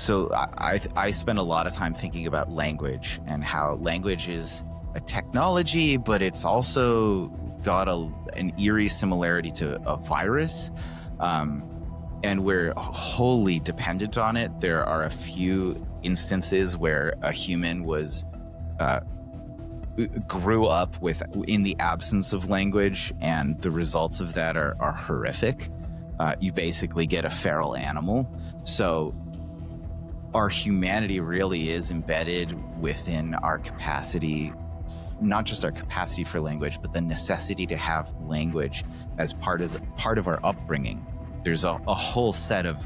So I spend a lot of time thinking about language and how language is a technology, but it's also got an eerie similarity to a virus. And we're wholly dependent on it. There are a few instances where a human grew up in the absence of language, and the results of that are horrific. You basically get a feral animal. So our humanity really is embedded within our capacity, not just our capacity for language, but the necessity to have language as part of our upbringing. There's a whole set of,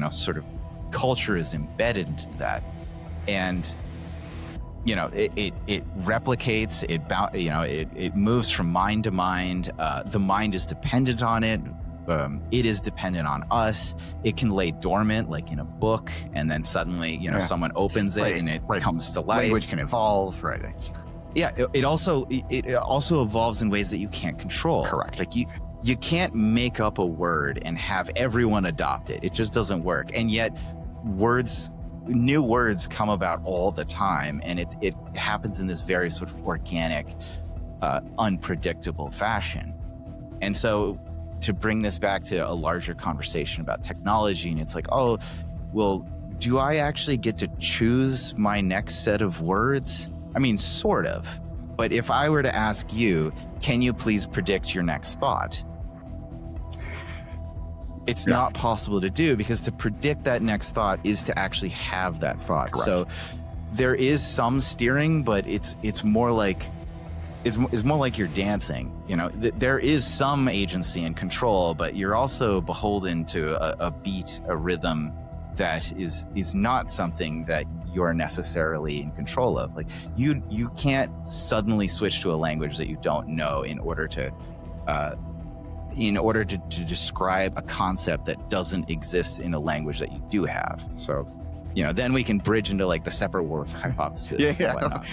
sort of culture is embedded into that. And, it replicates, it moves from mind to mind. The mind is dependent on it. It is dependent on us. It can lay dormant, like in a book, and then suddenly, someone opens it and it comes to life. Language can evolve, right? Yeah, it also evolves in ways that you can't control. Correct. Like you can't make up a word and have everyone adopt it. It just doesn't work. And yet new words come about all the time, and it happens in this very sort of organic, unpredictable fashion. And so to bring this back to a larger conversation about technology, and it's like, oh, well, do I actually get to choose my next set of words? I mean, sort of. But if I were to ask you, can you please predict your next thought? It's not possible to do, because to predict that next thought is to actually have that thought. Correct. So there is some steering, but it's more like you're dancing. There is some agency and control, but you're also beholden to a beat, a rhythm that is not something that you're necessarily in control of. Like you can't suddenly switch to a language that you don't know in order to describe a concept that doesn't exist in a language that you do have. So, then we can bridge into like the Sepper-Whorf hypothesis. Yeah. And whatnot.